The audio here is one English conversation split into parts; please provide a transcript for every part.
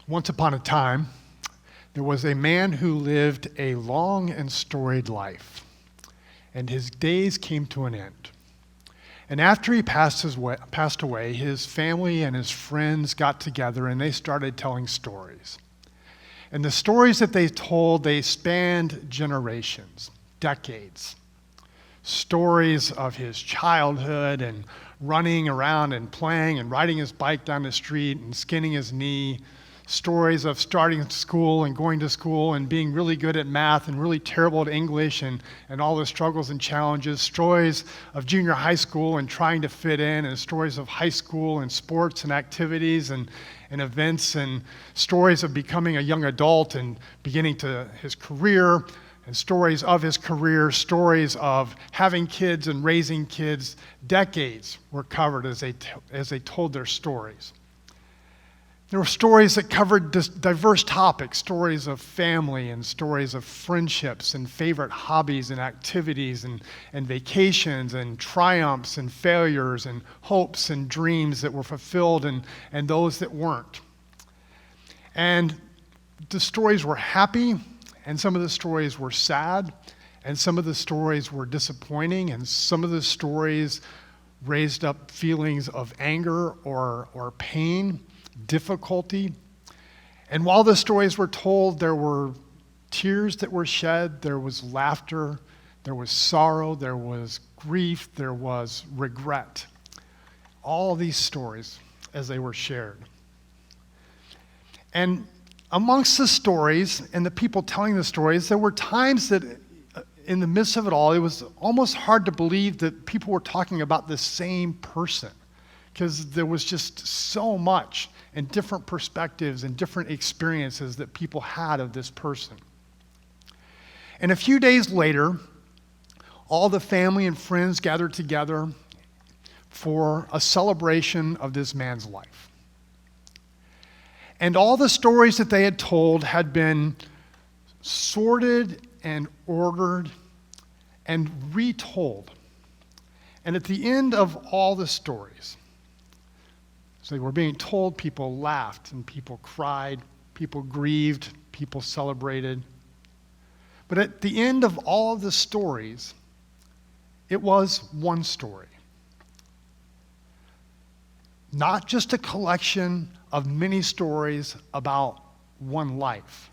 Once upon a time, there was a man who lived a long and storied life, and his days came to an end. And after he passed away, his family and his friends got together and they started telling stories. And the stories that they told, they spanned generations, decades. Stories of his childhood and running around and playing and riding his bike down the street and skinning his knee. Stories of starting school and going to school and being really good at math and really terrible at English and all the struggles and challenges. Stories of junior high school and trying to fit in, and stories of high school and sports and activities and events, and stories of becoming a young adult and beginning to his career, and stories of his career, stories of having kids and raising kids. Decades were covered as they told their stories. There were stories that covered diverse topics, stories of family and stories of friendships and favorite hobbies and activities and vacations and triumphs and failures and hopes and dreams that were fulfilled and those that weren't. And the stories were happy, and some of the stories were sad, and some of the stories were disappointing, and some of the stories raised up feelings of anger or pain, difficulty. And while the stories were told, there were tears that were shed, there was laughter, there was sorrow, there was grief, there was regret. All these stories as they were shared. And amongst the stories and the people telling the stories, there were times that in the midst of it all, it was almost hard to believe that people were talking about the same person, because there was just so much and different perspectives and different experiences that people had of this person. And a few days later, all the family and friends gathered together for a celebration of this man's life. And all the stories that they had told had been sorted and ordered and retold. And at the end of all the stories, so they were being told, people laughed and people cried, people grieved, people celebrated. But at the end of all of the stories, it was one story. Not just a collection of many stories about one life,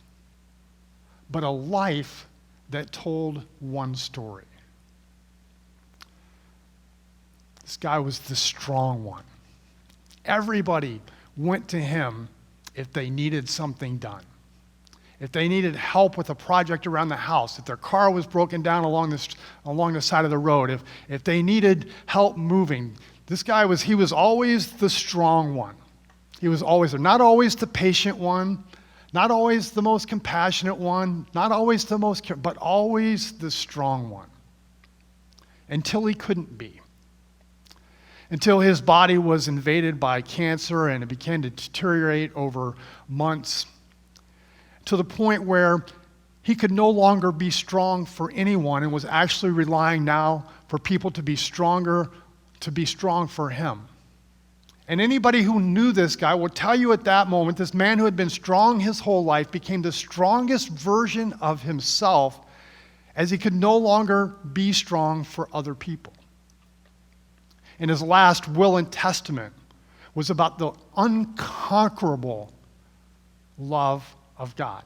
but a life that told one story. This guy was the strong one. Everybody went to him if they needed something done. If they needed help with a project around the house, if their car was broken down along the side of the road, if they needed help moving, this guy was always the strong one. He was always there. Not always the patient one, not always the most compassionate one, not always the most, but always the strong one. Until he couldn't be. Until his body was invaded by cancer and it began to deteriorate over months, to the point where he could no longer be strong for anyone and was actually relying now for people to be stronger, to be strong for him. And anybody who knew this guy will tell you at that moment, this man who had been strong his whole life became the strongest version of himself as he could no longer be strong for other people. And his last will and testament was about the unconquerable love of God.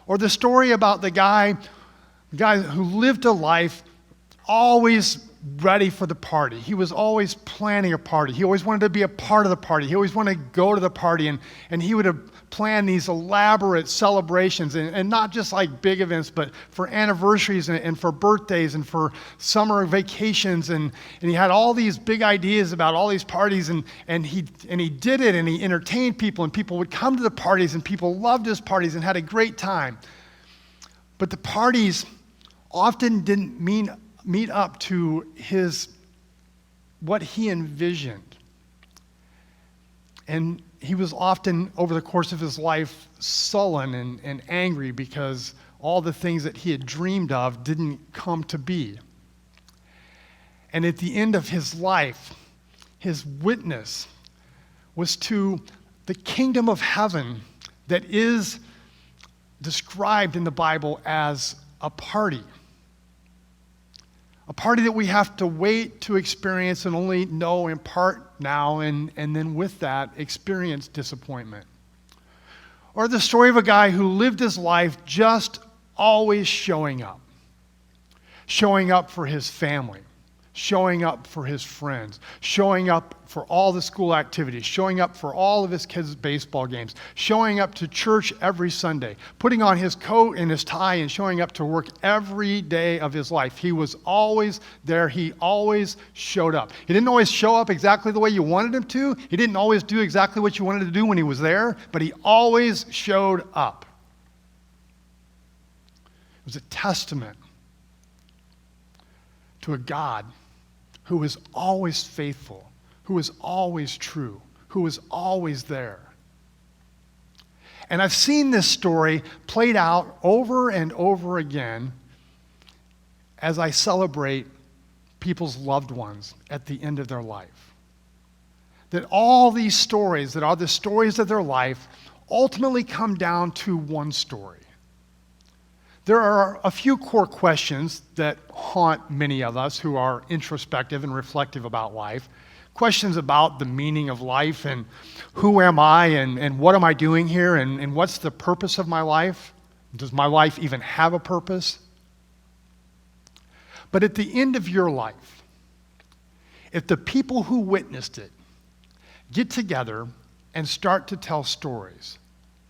Or the story about the guy who lived a life always ready for the party. He was always planning a party. He always wanted to be a part of the party. He always wanted to go to the party, and he would have planned these elaborate celebrations, and not just like big events, but for anniversaries and for birthdays and for summer vacations, and he had all these big ideas about all these parties, and he did it, and he entertained people, and people would come to the parties, and people loved his parties and had a great time. But the parties often didn't meet up to what he envisioned. And he was often, over the course of his life, sullen and angry because all the things that he had dreamed of didn't come to be. And at the end of his life, his witness was to the kingdom of heaven that is described in the Bible as a party. A party that we have to wait to experience and only know in part now, and then with that, experience disappointment. Or the story of a guy who lived his life just always showing up for his family, showing up for his friends, showing up for all the school activities, showing up for all of his kids' baseball games, showing up to church every Sunday, putting on his coat and his tie and showing up to work every day of his life. He was always there. He always showed up. He didn't always show up exactly the way you wanted him to. He didn't always do exactly what you wanted to do when he was there, but he always showed up. It was a testament to a God who is always faithful, who is always true, who is always there. And I've seen this story played out over and over again as I celebrate people's loved ones at the end of their life. That all these stories that are the stories of their life ultimately come down to one story. There are a few core questions that haunt many of us who are introspective and reflective about life. Questions about the meaning of life and who am I and what am I doing here and what's the purpose of my life? Does my life even have a purpose? But at the end of your life, if the people who witnessed it get together and start to tell stories,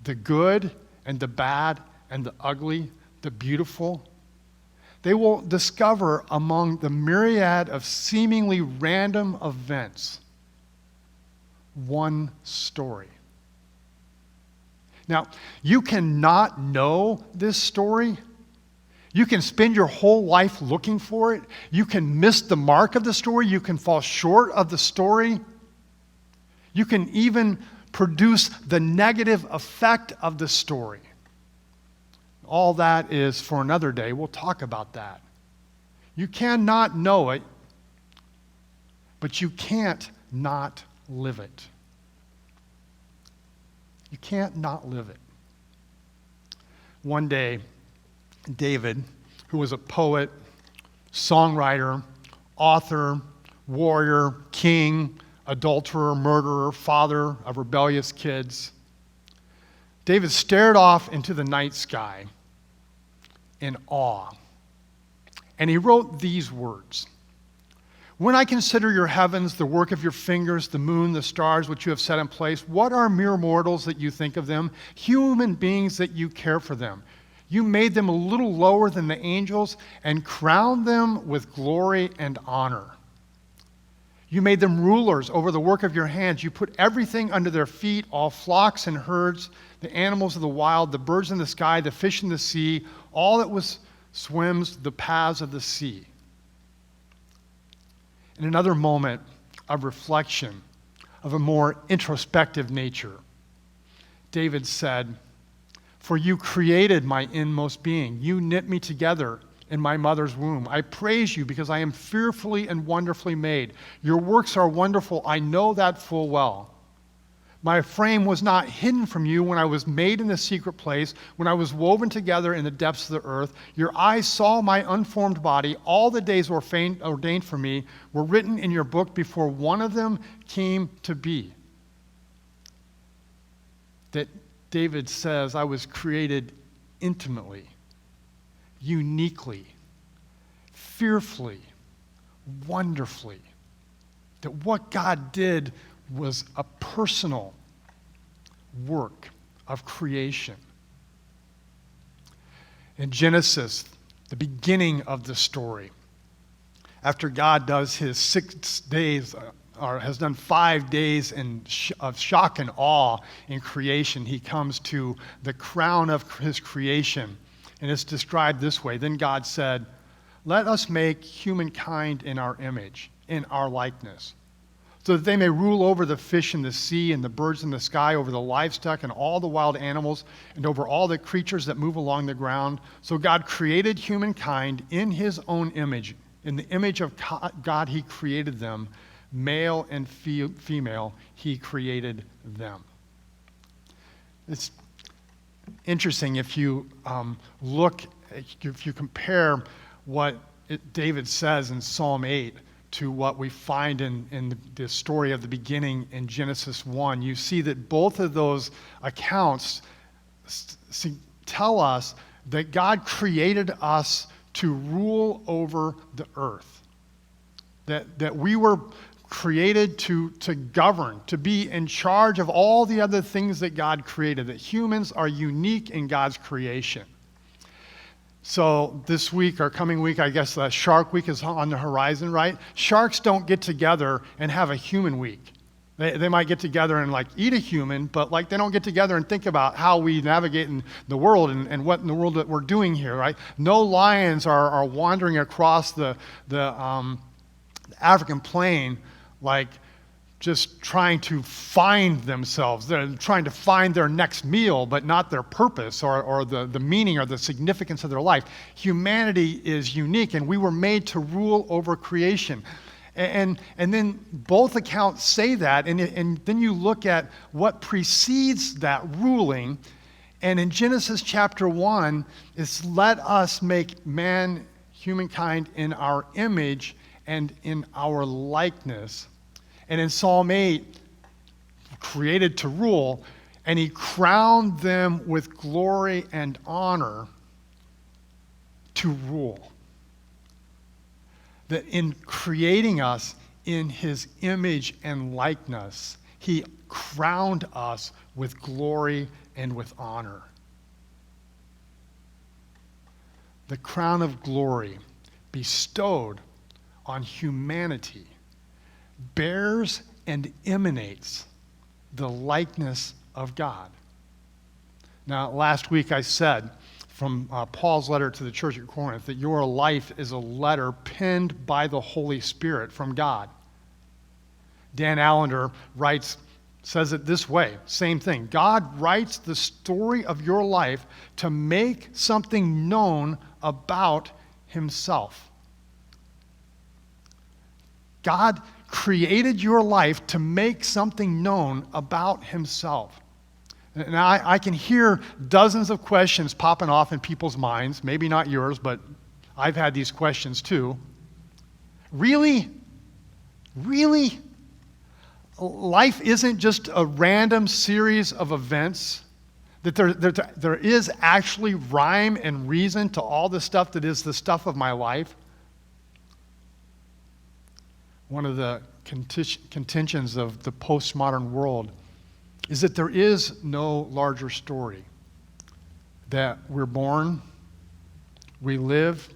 the good and the bad and the ugly, the beautiful, they will discover among the myriad of seemingly random events one story. Now, you cannot know this story. You can spend your whole life looking for it. You can miss the mark of the story. You can fall short of the story. You can even produce the negative effect of the story. All that is for another day. We'll talk about that. You cannot know it, but you can't not live it. You can't not live it. One day, David, who was a poet, songwriter, author, warrior, king, adulterer, murderer, father of rebellious kids, David stared off into the night sky in awe, and he wrote these words: "When I consider your heavens, the work of your fingers, the moon, the stars which you have set in place, what are mere mortals that you think of them, human beings that you care for them? You made them a little lower than the angels and crowned them with glory and honor. You made them rulers over the work of your hands. You put everything under their feet, all flocks and herds, the animals of the wild, the birds in the sky, the fish in the sea, all that swims the paths of the sea." In another moment of reflection of a more introspective nature, David said, "For you created my inmost being. You knit me together in my mother's womb. I praise you because I am fearfully and wonderfully made. Your works are wonderful. I know that full well. My frame was not hidden from you when I was made in the secret place, when I was woven together in the depths of the earth. Your eyes saw my unformed body. All the days ordained for me were written in your book before one of them came to be." That David says, I was created intimately, uniquely, fearfully, wonderfully. That what God did was a personal work of creation. In Genesis, the beginning of the story, after God does his 6 days, or has done 5 days of shock and awe in creation, he comes to the crown of his creation. And it's described this way: "Then God said, let us make humankind in our image, in our likeness, so that they may rule over the fish in the sea and the birds in the sky, over the livestock and all the wild animals, and over all the creatures that move along the ground." So God created humankind in his own image. In the image of God, he created them. Male and female, he created them. It's interesting if you if you compare what David says in Psalm 8 to what we find in the story of the beginning in Genesis 1, you see that both of those accounts tell us that God created us to rule over the earth, that we were created to govern, to be in charge of all the other things that God created, that humans are unique in God's creation. So this week or coming week, I guess Shark Week is on the horizon, right? Sharks don't get together and have a human week. They might get together and eat a human, but they don't get together and think about how we navigate in the world and what in the world that we're doing here, right? No lions are wandering across the African plain just trying to find themselves. They're trying to find their next meal, but not their purpose or the meaning or the significance of their life. Humanity is unique, and we were made to rule over creation. And then both accounts say that, and then you look at what precedes that ruling, and in Genesis chapter 1, it's let us make humankind in our image and in our likeness. And in Psalm 8, created to rule, and he crowned them with glory and honor to rule. That in creating us in his image and likeness, he crowned us with glory and with honor. The crown of glory bestowed on humanity bears and emanates the likeness of God. Now, last week I said from Paul's letter to the church at Corinth that your life is a letter penned by the Holy Spirit from God. Dan Allender says it this way, same thing. God writes the story of your life to make something known about himself. God created your life to make something known about himself. Now, I can hear dozens of questions popping off in people's minds, maybe not yours, but I've had these questions too. Really? Really? Life isn't just a random series of events? That there is actually rhyme and reason to all the stuff that is the stuff of my life? One of the contentions of the postmodern world is that there is no larger story. That we're born, we live,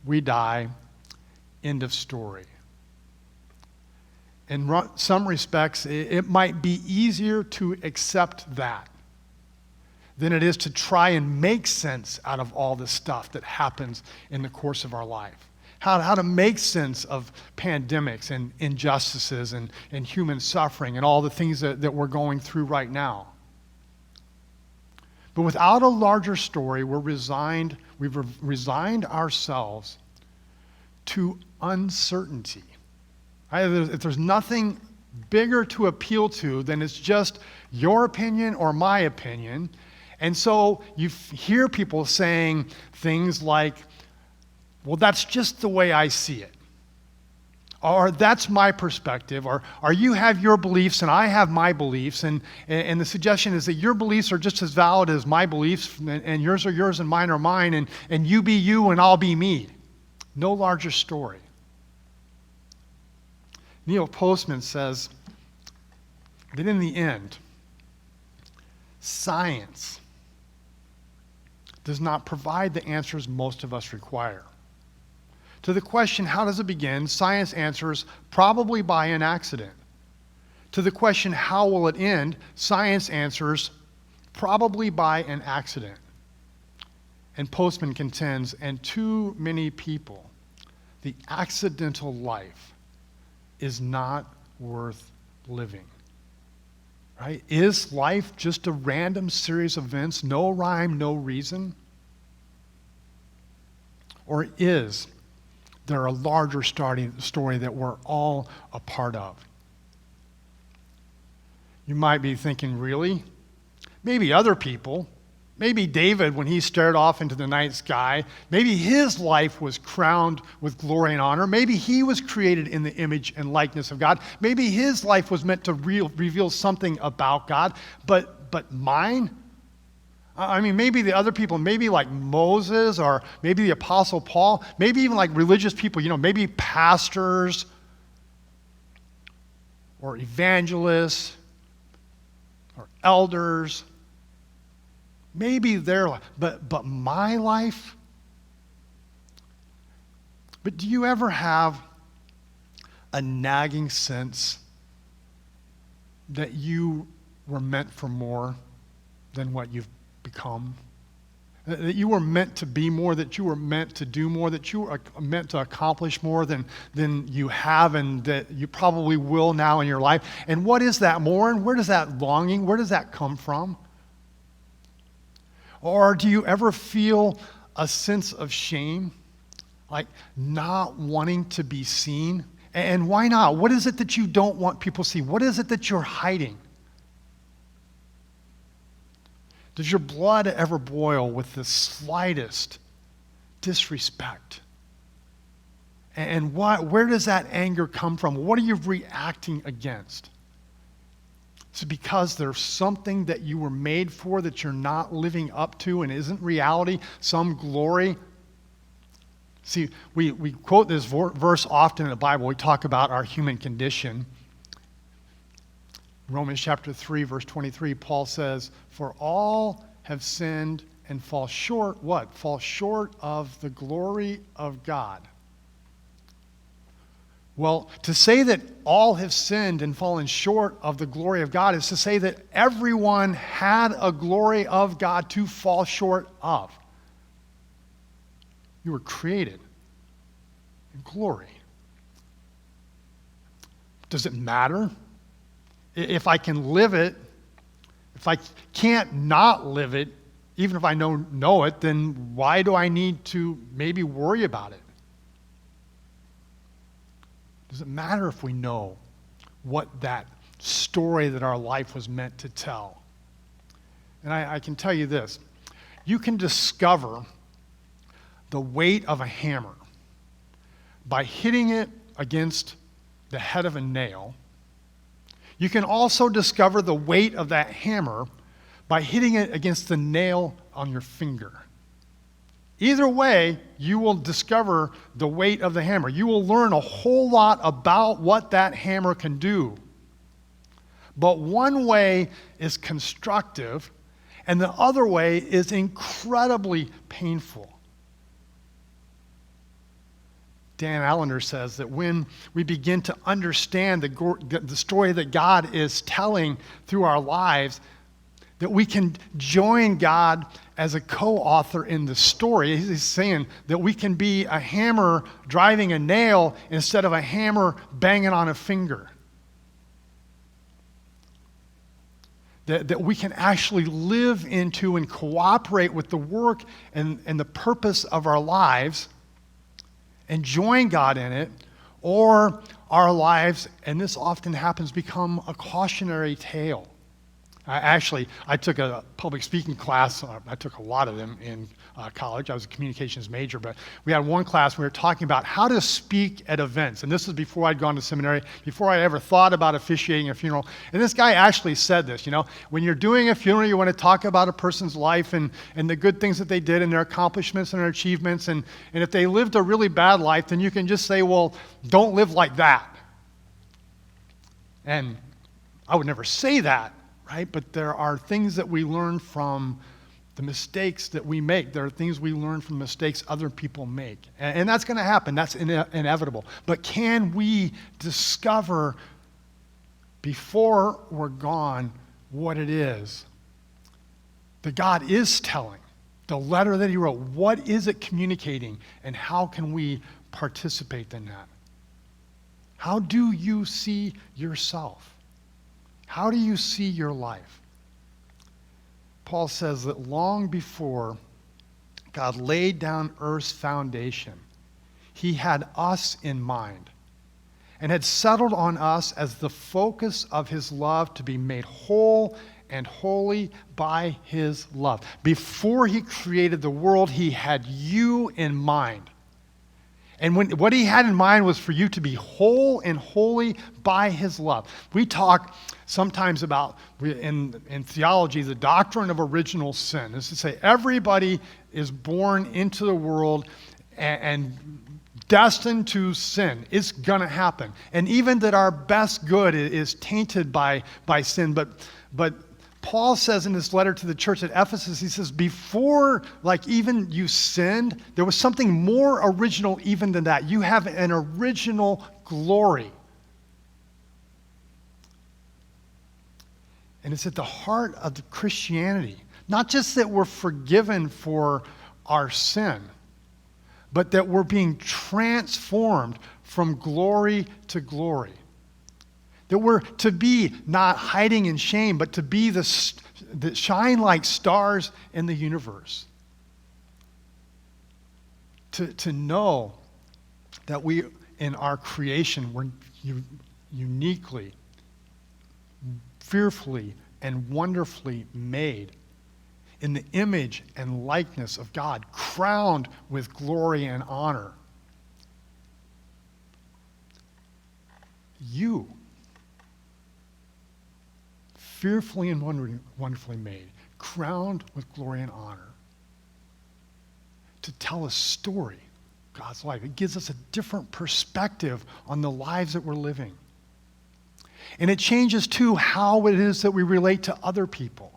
we die, end of story. In some respects, it might be easier to accept that than it is to try and make sense out of all the stuff that happens in the course of our life. How to make sense of pandemics and injustices and human suffering and all the things that we're going through right now. But without a larger story, we've resigned ourselves to uncertainty. If there's nothing bigger to appeal to than it's just your opinion or my opinion. And so you hear people saying things like, well, that's just the way I see it. Or that's my perspective. Or you have your beliefs and I have my beliefs. And the suggestion is that your beliefs are just as valid as my beliefs, and yours are yours and mine are mine, and you be you and I'll be me. No larger story. Neil Postman says that in the end, science does not provide the answers most of us require. To the question, how does it begin? Science answers, probably by an accident. To the question, how will it end? Science answers, probably by an accident. And Postman contends, and too many people, the accidental life is not worth living. Right? Is life just a random series of events, no rhyme, no reason? Or is there a larger story that we're all a part of? You might be thinking, really? maybe other people, maybe David when he stared off into the night sky, maybe his life was crowned with glory and honor. Maybe he was created in the image and likeness of God. Maybe his life was meant to reveal something about God, but mine? I mean, maybe the other people, maybe like Moses or maybe the Apostle Paul, maybe even like religious people, maybe pastors or evangelists or elders. Maybe their life, but my life? But do you ever have a nagging sense that you were meant for more than what you've become? That you were meant to be more, that you were meant to do more, that you were meant to accomplish more than you have and that you probably will now in your life. And what is that more? And where does that longing, where does that come from? Or do you ever feel a sense of shame, like not wanting to be seen? And why not? What is it that you don't want people to see? What is it that you're hiding? Does your blood ever boil with the slightest disrespect? And where does that anger come from? What are you reacting against? It's because there's something that you were made for that you're not living up to and isn't reality, some glory. See, we quote this verse often in the Bible. We talk about our human condition. Romans chapter 3, verse 23, Paul says, "For all have sinned and fall short," what? Fall short of the glory of God. Well, to say that all have sinned and fallen short of the glory of God is to say that everyone had a glory of God to fall short of. You were created in glory. Does it matter? If I can live it, if I can't not live it, even if I know it, then why do I need to maybe worry about it? Does it matter if we know what that story that our life was meant to tell? And I can tell you this. You can discover the weight of a hammer by hitting it against the head of a nail. You can also discover the weight of that hammer by hitting it against the nail on your finger. Either way, you will discover the weight of the hammer. You will learn a whole lot about what that hammer can do. But one way is constructive, and the other way is incredibly painful. Dan Allender says that when we begin to understand the story that God is telling through our lives, that we can join God as a co-author in the story. He's saying that we can be a hammer driving a nail instead of a hammer banging on a finger. That we can actually live into and cooperate with the work and the purpose of our lives and join God in it, or our lives, and this often happens, become a cautionary tale. I took a public speaking class. I took a lot of them in college. I was a communications major, but we had one class we were talking about how to speak at events. And this was before I'd gone to seminary, before I ever thought about officiating a funeral. And this guy actually said this, when you're doing a funeral, you want to talk about a person's life and the good things that they did and their accomplishments and their achievements. And if they lived a really bad life, then you can just say, well, don't live like that. And I would never say that. Right? But there are things that we learn from the mistakes that we make. There are things we learn from mistakes other people make. And that's going to happen. That's inevitable. But can we discover before we're gone what it is that God is telling? The letter that he wrote, what is it communicating? And how can we participate in that? How do you see yourself? How do you see your life? Paul says that long before God laid down earth's foundation, he had us in mind and had settled on us as the focus of his love to be made whole and holy by his love. Before he created the world, he had you in mind. And what he had in mind was for you to be whole and holy by his love. We talk sometimes about, in theology, the doctrine of original sin. This is to say everybody is born into the world and destined to sin. It's going to happen. And even that our best good is tainted by sin. But Paul says in his letter to the church at Ephesus, he says, before even you sinned, there was something more original even than that. You have an original glory. And it's at the heart of the Christianity. Not just that we're forgiven for our sin, but that we're being transformed from glory to glory. That we're to be not hiding in shame, but to be that shine like stars in the universe. To know that we, in our creation, we're uniquely, fearfully, and wonderfully made in the image and likeness of God, crowned with glory and honor. You, fearfully and wonderfully made, crowned with glory and honor, to tell a story, God's life. It gives us a different perspective on the lives that we're living. And it changes, too, how it is that we relate to other people.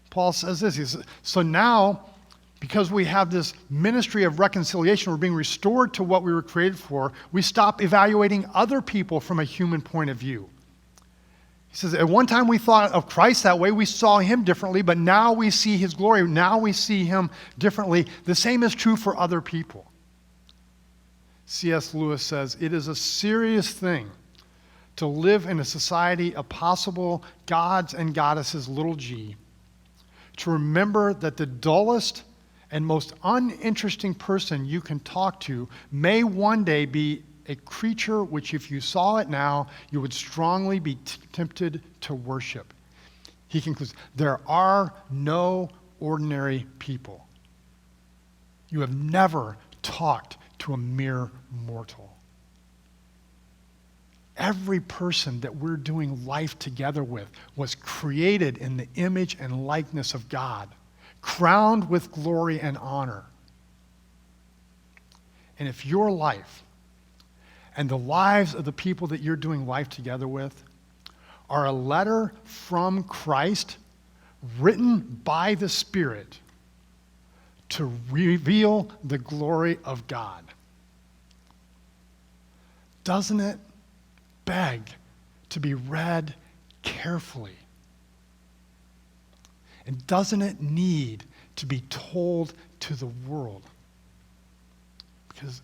Paul says this, he says, so now, because we have this ministry of reconciliation, we're being restored to what we were created for, we stop evaluating other people from a human point of view. He says, at one time we thought of Christ that way, we saw him differently, but now we see his glory, now we see him differently. The same is true for other people. C.S. Lewis says, it is a serious thing to live in a society of possible gods and goddesses, little g, to remember that the dullest and most uninteresting person you can talk to may one day be a creature which, if you saw it now, you would strongly be tempted to worship. He concludes, there are no ordinary people. You have never talked to a mere mortal. Every person that we're doing life together with was created in the image and likeness of God, crowned with glory and honor. And if your life and the lives of the people that you're doing life together with are a letter from Christ written by the Spirit to reveal the glory of God, doesn't it beg to be read carefully? And doesn't it need to be told to the world? Because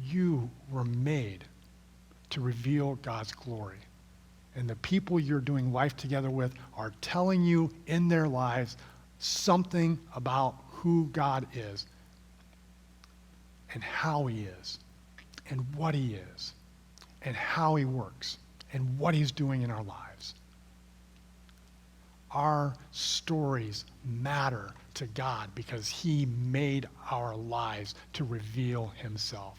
you were made to reveal God's glory. And the people you're doing life together with are telling you in their lives something about who God is and how he is and what he is and how he works and what he's doing in our lives. Our stories matter to God because he made our lives to reveal himself.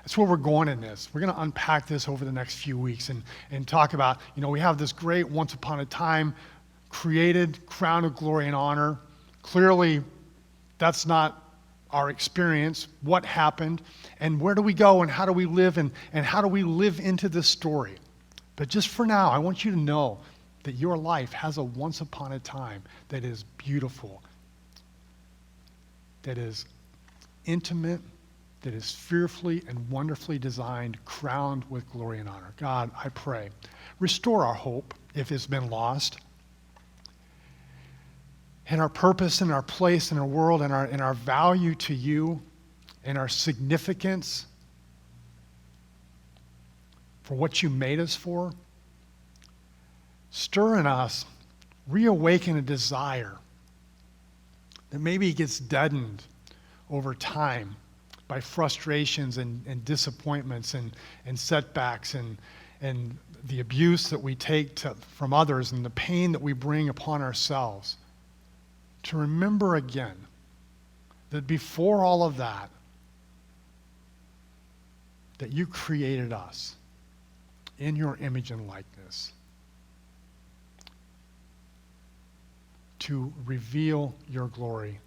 That's where we're going in this. We're going to unpack this over the next few weeks and talk about, we have this great once upon a time created crown of glory and honor. Clearly, that's not our experience. What happened? And where do we go? And how do we live? And how do we live into this story? But just for now, I want you to know that your life has a once upon a time that is beautiful, that is intimate, that is fearfully and wonderfully designed, crowned with glory and honor. God, I pray, restore our hope if it's been lost, and our purpose and our place in our world and our value to you and our significance for what you made us for. Stir in us, reawaken a desire that maybe gets deadened over time by frustrations and disappointments and setbacks and the abuse that we take from others and the pain that we bring upon ourselves, to remember again that before all of that, that you created us in your image and likeness to reveal your glory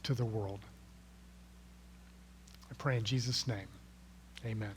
to the world. I pray in Jesus' name, amen.